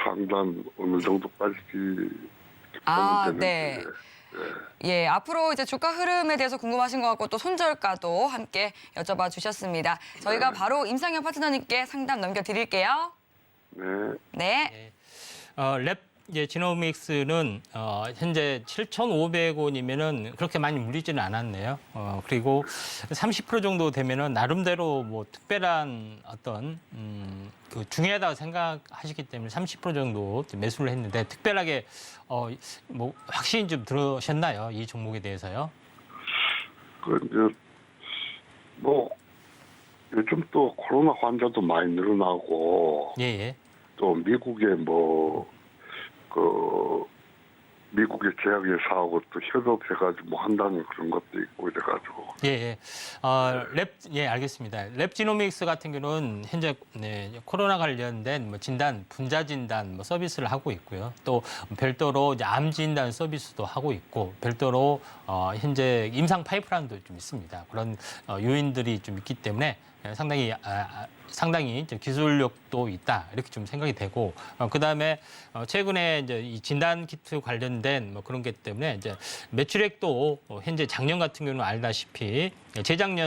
상단 어느 정도까지 네. 예, 앞으로 이제 주가 흐름에 대해서 궁금하신 것 같고 또 손절가도 함께 여쭤봐 주셨습니다. 저희가 바로 임상현 파트너님께 상담 넘겨드릴게요. 네. 네. 지노믹스는 현재 7,500원이면은 그렇게 많이 물리지는 않았네요. 그리고 30% 정도 되면은 나름대로 뭐 특별한 어떤 그 중요하다고 생각하시기 때문에 30% 정도 매수를 했는데 특별하게 뭐 확신이 좀 들으셨나요? 이 종목에 대해서요? 이제 뭐 요즘 또 코로나 환자도 많이 늘어나고 예. 또 미국에 미국의 제약회사하고 또 협업해가지고 뭐 한다는 그런 것도 있고 이래가지고. 알겠습니다. 랩지노믹스 같은 경우는 현재 코로나 관련된 뭐 분자 진단 서비스를 하고 있고요. 또 별도로 이제 암 진단 서비스도 하고 있고 별도로 현재 임상 파이프라인도 좀 있습니다. 그런 요인들이 좀 있기 때문에 상당히 좀 기술력도 있다 이렇게 좀 생각이 되고 그다음에 최근에 이제 이 진단 키트 관련된 뭐 그런 게 때문에 이제 매출액도 현재 작년 같은 경우는 알다시피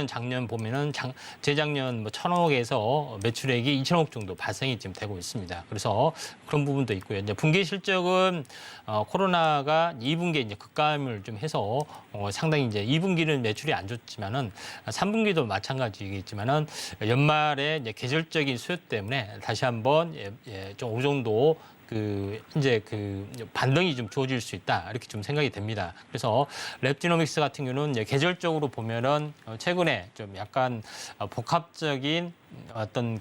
작년 보면은 재작년 뭐 1,000억에서 매출액이 2,000억 정도 발생이 지금 되고 있습니다. 그래서 그런 부분도 있고요. 이제 분기 실적은 코로나가 2분기에 이제 급감을 좀 해서 상당히 이제 2분기는 매출이 안 좋지만은 3분기도 마찬가지겠지만은 연말에 이제 계절적인 수요 때문에 다시 한번 좀 어느 정도 이제 반등이 좀 주어질 수 있다 이렇게 좀 생각이 됩니다. 그래서 랩지노믹스 같은 경우는 이제 계절적으로 보면은 최근에 좀 약간 복합적인 어떤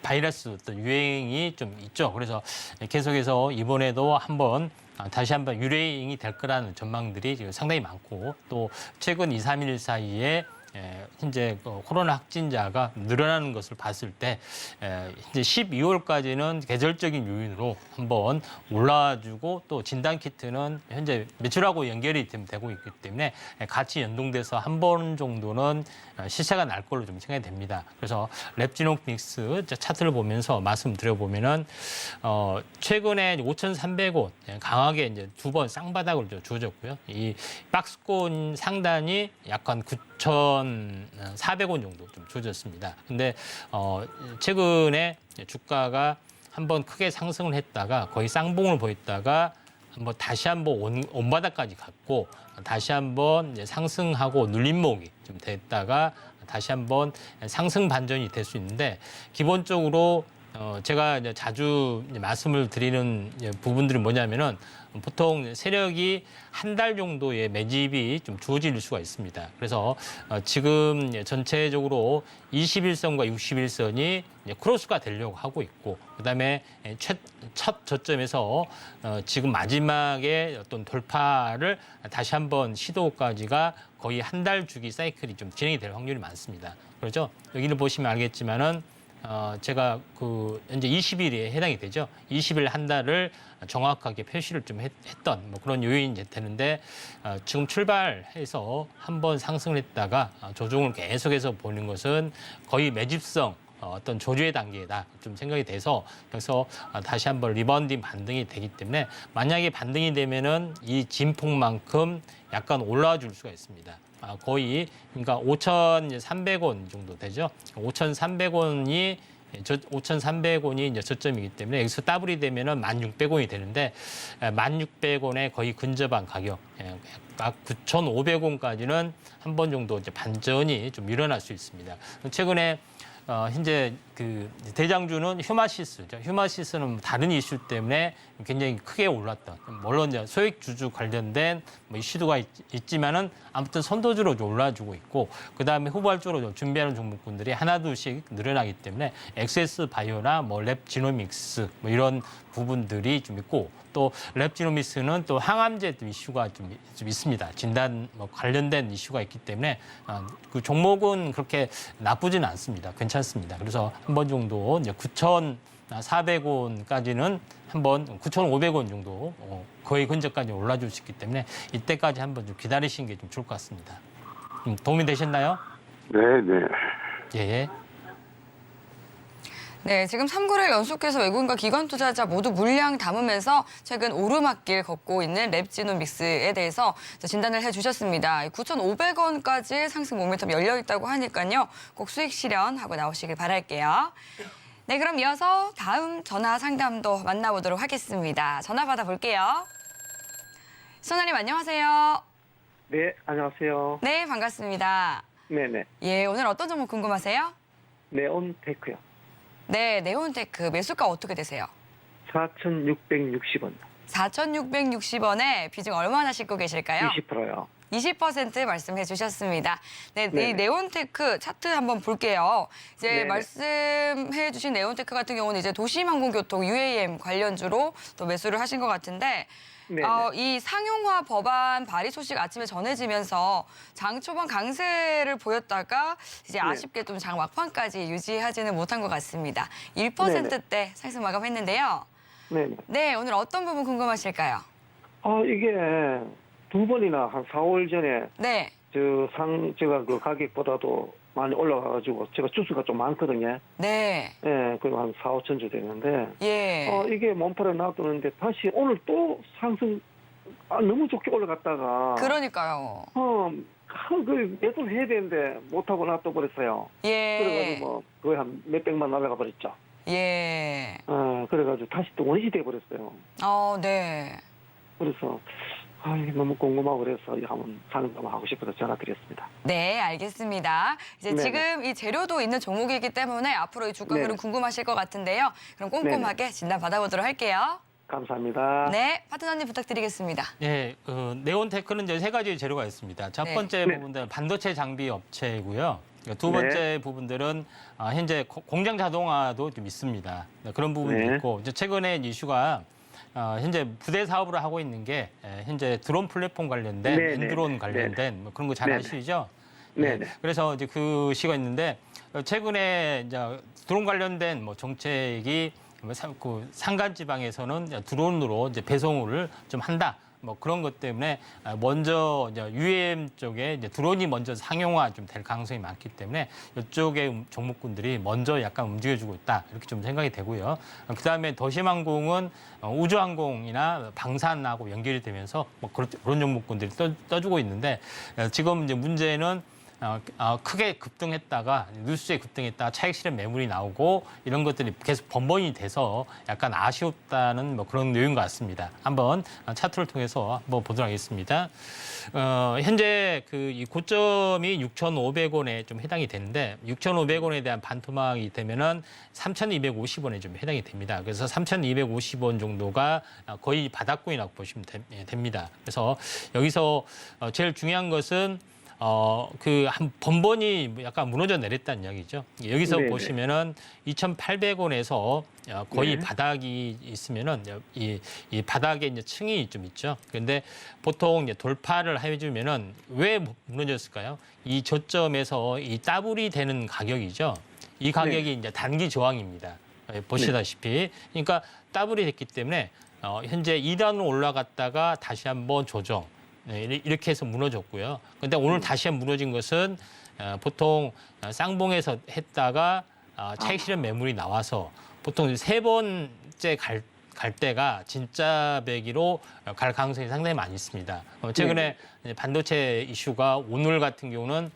바이러스 어떤 유행이 좀 있죠. 그래서 계속해서 이번에도 다시 한번 유행이 될 거라는 전망들이 지금 상당히 많고 또 최근 2, 3일 사이에 현재 코로나 확진자가 늘어나는 것을 봤을 때 이제 12월까지는 계절적인 요인으로 한번 올라와주고 또 진단 키트는 현재 매출하고 연결이 되고 있기 때문에 같이 연동돼서 한 번 정도는 시세가 날 걸로 좀 생각이 됩니다. 그래서 랩지노믹스 차트를 보면서 말씀드려보면은 최근에 5,300원 강하게 이제 두 번 쌍바닥을 주어졌고요. 이 박스권 상단이 약간 9,400원 정도 좀 주어졌습니다. 근데 최근에 주가가 한번 크게 상승을 했다가 거의 쌍봉을 보였다가 다시 한번 온바닥까지 갔고 다시 한번 이제 상승하고 눌림목이 좀 됐다가 다시 한번 상승 반전이 될 수 있는데 기본적으로 제가 이제 자주 말씀을 드리는 부분들이 뭐냐면은 보통 세력이 한 달 정도의 매집이 좀 주어질 수가 있습니다. 그래서 지금 전체적으로 21선과 61선이 크로스가 되려고 하고 있고 그다음에 첫 저점에서 지금 마지막에 어떤 돌파를 다시 한번 시도까지가 거의 한 달 주기 사이클이 좀 진행이 될 확률이 많습니다. 그렇죠? 여기를 보시면 알겠지만은 제가 현재 20일에 해당이 되죠. 20일 한 달을 정확하게 표시를 좀 했던 뭐 그런 요인이 되는데 지금 출발해서 한번 상승을 했다가 조정을 계속해서 보는 것은 거의 매집성 어떤 조주의 단계다 좀 생각이 돼서 그래서 다시 한번 리바운딩 반등이 되기 때문에 만약에 반등이 되면은 이 진폭만큼 약간 올라와 줄 수가 있습니다. 거의 그러니까 5,300원 정도 되죠. 5,300원이 이제 저점이기 때문에 여기서 더블이 되면은 1,600원이 되는데 1,600원에 거의 근접한 가격, 9,500원까지는 한 번 정도 이제 반전이 좀 일어날 수 있습니다. 최근에 현재 대장주는 휴마시스죠. 휴마시스는 다른 이슈 때문에 굉장히 크게 올랐던, 물론 이제 소액 주주 관련된 뭐 이슈가 있지만은 아무튼 선도주로 좀 올라주고 있고, 그 다음에 후발주로 준비하는 종목군들이 하나둘씩 늘어나기 때문에 엑세스 바이오나 뭐 랩지노믹스 뭐 이런 부분들이 좀 있고, 또 랩지노믹스는 또 항암제 이슈가 좀 있습니다. 진단 뭐 관련된 이슈가 있기 때문에 그 종목은 그렇게 나쁘지는 않습니다. 괜찮습니다. 그래서 한 번 정도 이제 9,400원까지는 한번 9,500원 정도 거의 근처까지 올라줄 수 있기 때문에 이때까지 한번 좀 기다리시는 게 좀 좋을 것 같습니다. 도움이 되셨나요? 네, 네. 예. 네, 지금 3거래일 연속해서 외국인과 기관 투자자 모두 물량 담으면서 최근 오르막길 걷고 있는 랩지노믹스에 대해서 진단을 해주셨습니다. 9,500원까지 상승 모멘텀 열려 있다고 하니까요. 꼭 수익 실현하고 나오시길 바랄게요. 네, 그럼 이어서 다음 전화 상담도 만나보도록 하겠습니다. 전화 받아볼게요. 시청자님 안녕하세요. 네, 안녕하세요. 네, 반갑습니다. 네네. 예, 오늘 어떤 종목 궁금하세요? 네온테크요. 네, 네온테크 매수가 어떻게 되세요? 4,660원. 4,660원에 비중 얼마나 싣고 계실까요? 20%요. 20% 말씀해 주셨습니다. 네, 네네. 이 네온테크 차트 한번 볼게요. 이제 네네. 말씀해 주신 네온테크 같은 경우는 이제 도시항공교통 UAM 관련주로 또 매수를 하신 것 같은데 네네. 이 상용화 법안 발의 소식 아침에 전해지면서 장 초반 강세를 보였다가 이제 아쉽게 좀 장 막판까지 유지하지는 못한 것 같습니다. 1%대 상승 마감했는데요. 네네. 네, 오늘 어떤 부분 궁금하실까요? 이게 두 번이나 한 4월 전에 네, 제가 그 가격보다도 많이 올라가가지고 제가 주수가 좀 많거든요. 네. 예, 그리고 한 4, 5천 주 되는데 예. 이게 몸팔에 놔두는데 다시 오늘 또 상승 너무 좋게 올라갔다가 그러니까요. 그 매도를 해야 되는데 못하고 놔둬버렸어요. 예. 그래가지고 뭐 거의 한 몇백만 날아가 버렸죠. 예. 그래가지고 다시 또 원시 돼버렸어요. 네. 그래서 이게 너무 궁금하고 그래서 한번 상담을 하고 싶어서 전화드렸습니다. 네, 알겠습니다. 이제 네네. 지금 이 재료도 있는 종목이기 때문에 앞으로 이 주가 흐름 네네. 궁금하실 것 같은데요. 그럼 꼼꼼하게 진단 받아보도록 할게요. 감사합니다. 네, 파트너님 부탁드리겠습니다. 예, 네온테크는 이제 세 가지 재료가 있습니다. 첫 네. 번째 네. 부분들은 반도체 장비 업체이고요. 두 번째 부분들은 현재 공장 자동화도 좀 있습니다. 그런 부분도 네. 있고 이제 최근에 이슈가 현재 부대 사업으로 하고 있는 게 현재 드론 플랫폼 관련된 네네. 엔드론 관련된 네네. 뭐 그런 거 잘 네네. 아시죠? 네네. 그래서 이제 그 시가 있는데 최근에 이제 드론 관련된 뭐 정책이 그 산간 지방에서는 드론으로 이제 배송을 좀 한다. 뭐 그런 것 때문에 먼저 이제 UAM 쪽에 이제 드론이 먼저 상용화 좀 될 가능성이 많기 때문에 이쪽의 종목군들이 먼저 약간 움직여주고 있다 이렇게 좀 생각이 되고요. 그다음에 더심항공은 우주항공이나 방산하고 연결이 되면서 뭐 그런 종목군들이 떠주고 있는데 지금 이제 문제는 크게 급등했다가 뉴스에 급등했다가 차익 실현 매물이 나오고 이런 것들이 계속 번번이 돼서 약간 아쉬웠다는 뭐 그런 내용 같습니다. 한번 차트를 통해서 한번 보도록 하겠습니다. 현재 이 고점이 6,500원에 좀 해당이 되는데 6,500원에 대한 반토막이 되면은 3,250원에 좀 해당이 됩니다. 그래서 3,250원 정도가 거의 바닥권이라고 보시면 됩니다. 그래서 여기서 제일 중요한 것은 한 번번이 약간 무너져 내렸다는 이야기죠. 여기서 네네. 보시면은 2,800원에서 거의 네. 바닥이 있으면은 이 바닥에 이제 층이 좀 있죠. 그런데 보통 이제 돌파를 해주면은 왜 무너졌을까요? 이 저점에서 이 더블이 되는 가격이죠. 이 가격이 이제 단기 저항입니다. 보시다시피. 그러니까 더블이 됐기 때문에 현재 2단으로 올라갔다가 다시 한번 조정. 이렇게 해서 무너졌고요. 그런데 오늘 다시 한번 무너진 것은 보통 쌍봉에서 했다가 차익 실현 매물이 나와서 보통 세 번째 갈 때가 진짜 배기로 갈 가능성이 상당히 많이 있습니다. 최근에 반도체 이슈가 오늘 같은 경우는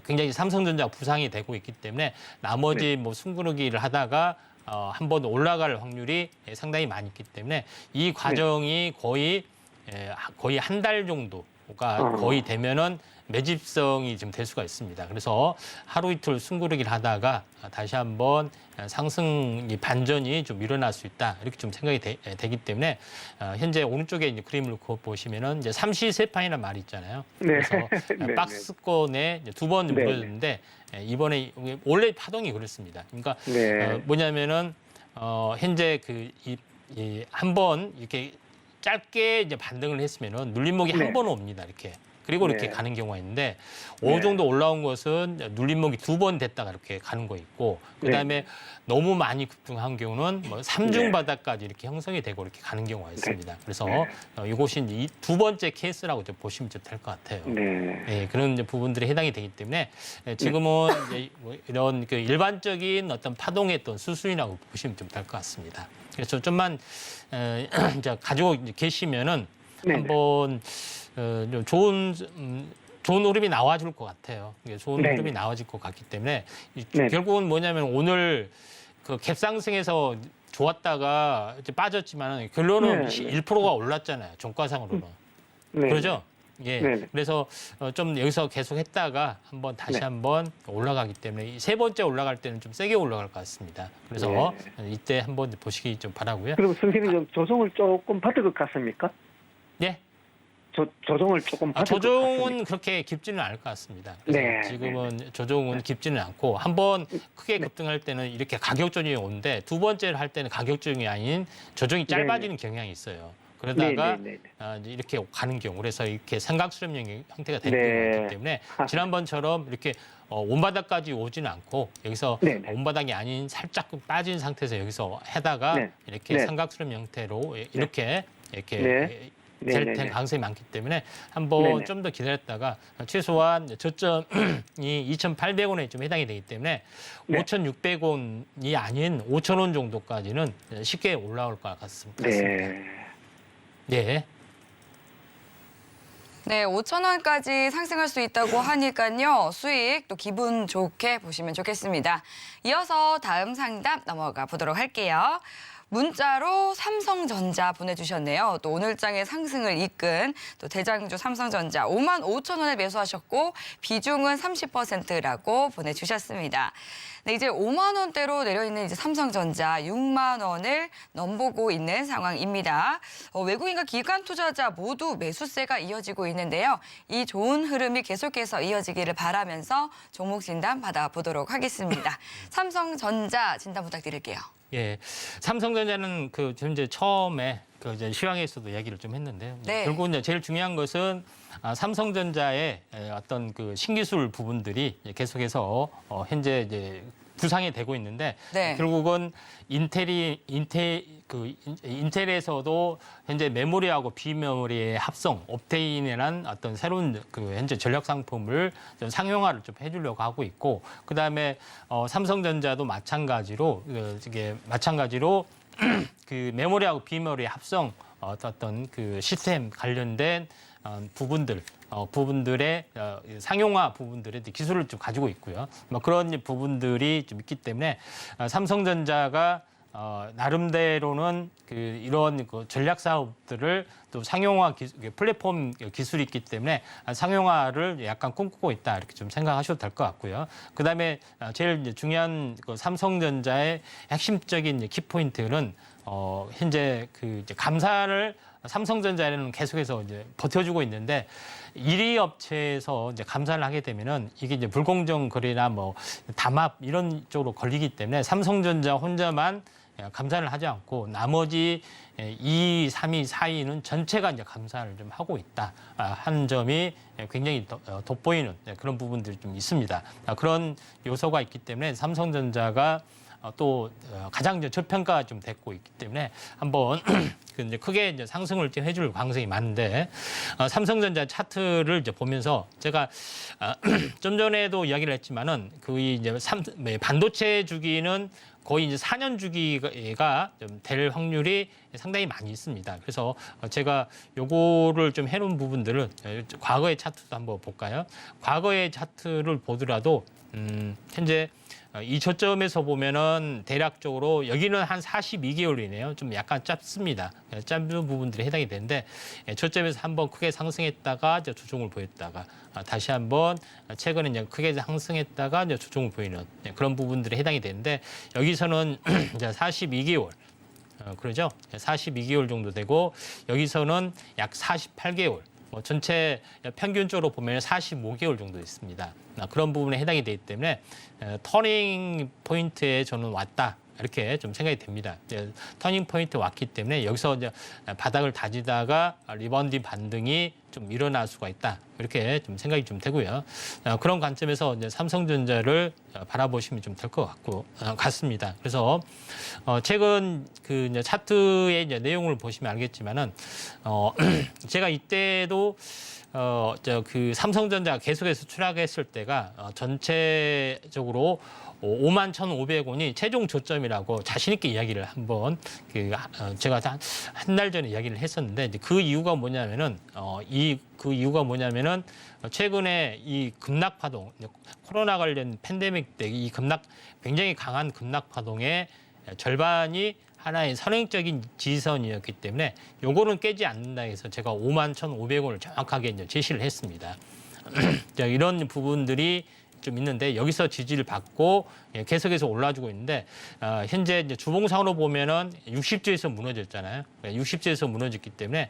굉장히 삼성전자 부상이 되고 있기 때문에 나머지 뭐 숨고르기를 하다가 한번 올라갈 확률이 상당히 많이 있기 때문에 이 과정이 거의 한 달 정도가 거의 되면은 매집성이 좀 될 수가 있습니다. 그래서 하루 이틀 숨고르기를 하다가 다시 한번 상승 반전이 좀 일어날 수 있다 이렇게 좀 생각이 되기 때문에 현재 오른쪽에 이제 그림을 보시면은 이제 삼시세판이라는 말이 있잖아요. 네. 그래서 네, 박스권에 두 번 네. 무너졌는데 이번에 원래 파동이 그렇습니다. 그러니까 네. 뭐냐면은 현재 한 번 이렇게 짧게 이제 반등을 했으면은 눌림목이 네. 한 번 옵니다. 이렇게. 그리고 이렇게 네. 가는 경우가 있는데 네. 어느 정도 올라온 것은 눌림목이 두 번 됐다가 이렇게 가는 거 있고 그다음에 너무 많이 급등한 경우는 뭐 삼중 네. 바닥까지 이렇게 형성이 되고 이렇게 가는 경우가 있습니다. 그래서 네. 이것이 이제 이 두 번째 케이스라고 좀 보시면 좀 될 것 같아요. 네. 예, 그런 이제 부분들이 해당이 되기 때문에 지금은 이제 뭐 이런 그 일반적인 어떤 파동의 어떤 수순이라고 보시면 좀 될 것 같습니다. 그래서 좀만 이제 가지고 계시면은 네네. 한번 좀 좋은 흐름이 나와줄 것 같아요. 이게 좋은 네네. 흐름이 나와질 것 같기 때문에 네네. 결국은 뭐냐면 오늘 그 갭상승에서 좋았다가 이제 빠졌지만 결론은 네네. 1%가 올랐잖아요. 종가상으로는. 네. 그러죠? 예. 네네. 그래서 좀 여기서 계속 했다가 한번 다시 네. 한번 올라가기 때문에 이 세 번째 올라갈 때는 좀 세게 올라갈 것 같습니다. 그래서 이때 한번 보시기 좀 바라고요. 그럼 선생님 좀 조정을 조금 받을 것 같습니까? 예. 조정을 조금 받을 것 조정은 같습니까? 그렇게 깊지는 않을 것 같습니다. 그래서 네. 지금은 조정은 깊지는 않고 한번 크게 급등할 때는 이렇게 가격 조정이 오는데 두 번째를 할 때는 가격 조정이 아닌 조정이 짧아지는 경향이 있어요. 그러다가 네네네. 이제 이렇게 가는 경우 그래서 이렇게 삼각수렴형 형태가 되는 네. 경우가 있기 때문에 지난번처럼 이렇게 온바닥까지 오지는 않고 여기서 네네. 온바닥이 아닌 살짝 빠진 상태에서 여기서 해다가 네. 이렇게 네. 삼각수렴 형태로 이렇게 네. 될 가능성이 많기 때문에 한번 좀 더 기다렸다가 최소한 저점이 2,800원에 좀 해당이 되기 때문에 5,600원이 아닌 5,000원 정도까지는 쉽게 올라올 것 같습니다. 네. 네, 5,000원까지 상승할 수 있다고 하니까요. 수익 또 기분 좋게 보시면 좋겠습니다. 이어서 다음 상담 넘어가 보도록 할게요. 문자로 삼성전자 보내주셨네요. 또 오늘장의 상승을 이끈 또 대장주 삼성전자 55,000원에 매수하셨고 비중은 30%라고 보내주셨습니다. 네, 이제 5만 원대로 내려있는 이제 삼성전자 6만 원을 넘보고 있는 상황입니다. 외국인과 기관 투자자 모두 매수세가 이어지고 있는데요. 이 좋은 흐름이 계속해서 이어지기를 바라면서 종목 진단 받아보도록 하겠습니다. 삼성전자 진단 부탁드릴게요. 예, 삼성전자는 그 현재 처음에 그 이제 시황에서도 이야기를 좀 했는데요. 네. 결국 이제 제일 중요한 것은 삼성전자의 어떤 그 신기술 부분들이 계속해서 현재 이제 부상이 되고 있는데 네. 결국은 인텔에서도 현재 메모리하고 비메모리의 합성, 옵테인이라는 어떤 새로운 그 현재 전략 상품을 좀 상용화를 좀 해주려고 하고 있고, 그 다음에 삼성전자도 마찬가지로 그 메모리하고 비메모리 합성 어떤 그 시스템 관련된 부분들의 상용화 부분들의 기술을 좀 가지고 있고요. 뭐 그런 부분들이 좀 있기 때문에 삼성전자가 나름대로는 이런 전략 사업들을 또 상용화 플랫폼 기술이 있기 때문에 상용화를 약간 꿈꾸고 있다 이렇게 좀 생각하셔도 될 것 같고요. 그다음에 제일 이제 중요한 삼성전자의 핵심적인 키포인트는 현재 이제 감사를 삼성전자에는 계속해서 이제 버텨주고 있는데 1위 업체에서 이제 감사를 하게 되면은 이게 이제 불공정 거래나 뭐 담합 이런 쪽으로 걸리기 때문에 삼성전자 혼자만 감사를 하지 않고 나머지 2위, 3위, 4위는 전체가 이제 감사를 좀 하고 있다 하는 점이 굉장히 돋보이는 그런 부분들이 좀 있습니다. 그런 요소가 있기 때문에 삼성전자가 또 가장 저평가가 좀 됐고 있기 때문에 한번 이제 크게 이제 상승을 좀 해줄 가능성이 많은데 삼성전자 차트를 이제 보면서 제가 좀 전에도 이야기를 했지만은 이제 반도체 주기는 거의 이제 4년 주기가 좀 될 확률이 상당히 많이 있습니다. 그래서 제가 요거를 좀 해놓은 부분들을 과거의 차트도 한번 볼까요? 과거의 차트를 보더라도 현재 이 저점에서 보면은 대략적으로 여기는 한 42개월이네요. 좀 약간 짧습니다. 짧은 부분들이 해당이 되는데 저점에서 한번 크게 상승했다가 이제 조정을 보였다가 다시 한번 최근에 이제 크게 상승했다가 이제 조정을 보이는 그런 부분들이 해당이 되는데 여기서는 이제 42개월. 그러죠? 42개월 정도 되고 여기서는 약 48개월. 전체 평균적으로 보면 45개월 정도 있습니다. 그런 부분에 해당이 되기 때문에 터닝 포인트에 저는 왔다. 이렇게 좀 생각이 됩니다. 터닝 포인트 왔기 때문에 여기서 이제 바닥을 다지다가 리바운딩 반등이 좀 일어날 수가 있다. 이렇게 좀 생각이 좀 되고요. 그런 관점에서 이제 삼성전자를 바라보시면 좀 될 것 같습니다. 그래서 최근 이제 차트의 이제 내용을 보시면 알겠지만은 제가 이때도 삼성전자가 계속해서 추락했을 때가 전체적으로 51,500원이 최종 저점이라고 자신 있게 이야기를 한번 제가 한 달 전에 이야기를 했었는데 이제 그 이유가 뭐냐면은 최근에 이 급락 파동, 코로나 관련 팬데믹 때 이 굉장히 강한 급락 파동의 절반이 하나의 선행적인 지선이었기 때문에 요거는 깨지 않는다 해서 제가 51,500원을 정확하게 이제 제시를 했습니다. 이런 부분들이 좀 있는데 여기서 지지를 받고 계속해서 올라주고 있는데 현재 이제 주봉상으로 보면은 60주에서 무너졌잖아요. 60주에서 무너졌기 때문에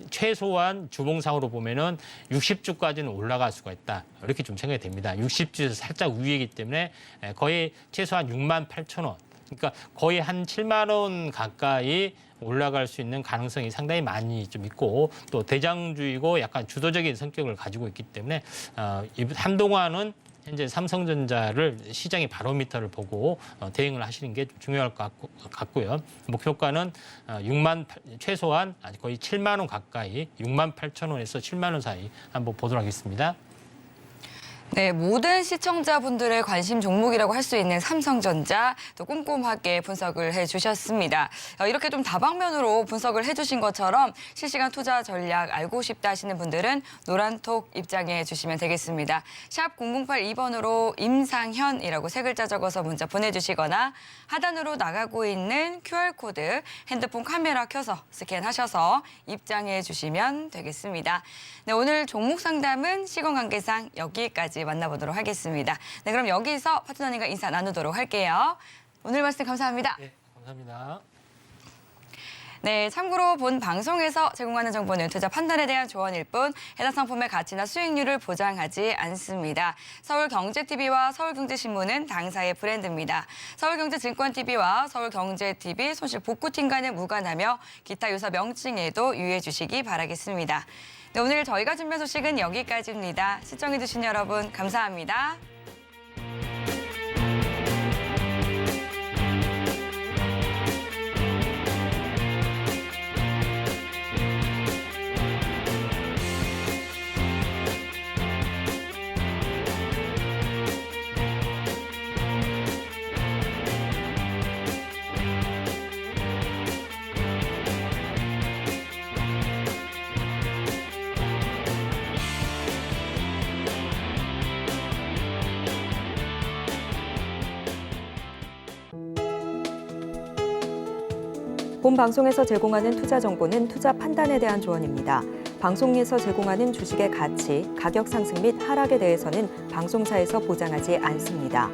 최소한 주봉상으로 보면은 60주까지는 올라갈 수가 있다. 이렇게 좀 생각이 됩니다. 60주에서 살짝 위이기 때문에 거의 최소한 68,000원. 그러니까 거의 한 7만 원 가까이 올라갈 수 있는 가능성이 상당히 많이 좀 있고 또 대장주이고 약간 주도적인 성격을 가지고 있기 때문에 한동안은 현재 삼성전자를 시장의 바로미터를 보고 대응을 하시는 게 중요할 것 같고요. 목표가는 최소한 거의 7만 원 가까이 6만 8천 원에서 7만 원 사이 한번 보도록 하겠습니다. 네, 모든 시청자분들의 관심 종목이라고 할 수 있는 삼성전자 또 꼼꼼하게 분석을 해주셨습니다. 이렇게 좀 다방면으로 분석을 해주신 것처럼 실시간 투자 전략 알고 싶다 하시는 분들은 노란톡 입장해 주시면 되겠습니다. 샵 0082번으로 임상현이라고 3글자 적어서 문자 보내주시거나 하단으로 나가고 있는 QR코드 핸드폰 카메라 켜서 스캔하셔서 입장해 주시면 되겠습니다. 네, 오늘 종목 상담은 시간 관계상 여기까지 만나보도록 하겠습니다. 네, 그럼 여기서 파트너님과 인사 나누도록 할게요. 오늘 말씀 감사합니다. 네, 감사합니다. 네, 참고로 본 방송에서 제공하는 정보는 투자 판단에 대한 조언일 뿐 해당 상품의 가치나 수익률을 보장하지 않습니다. 서울경제TV와 서울경제신문은 당사의 브랜드입니다. 서울경제증권TV와 서울경제TV 손실복구팀과는 무관하며 기타 유사 명칭에도 유의해 주시기 바라겠습니다. 네, 오늘 저희가 준비한 소식은 여기까지입니다. 시청해주신 여러분 감사합니다. 본 방송에서 제공하는 투자 정보는 투자 판단에 대한 조언입니다. 방송에서 제공하는 주식의 가치, 가격 상승 및 하락에 대해서는 방송사에서 보장하지 않습니다.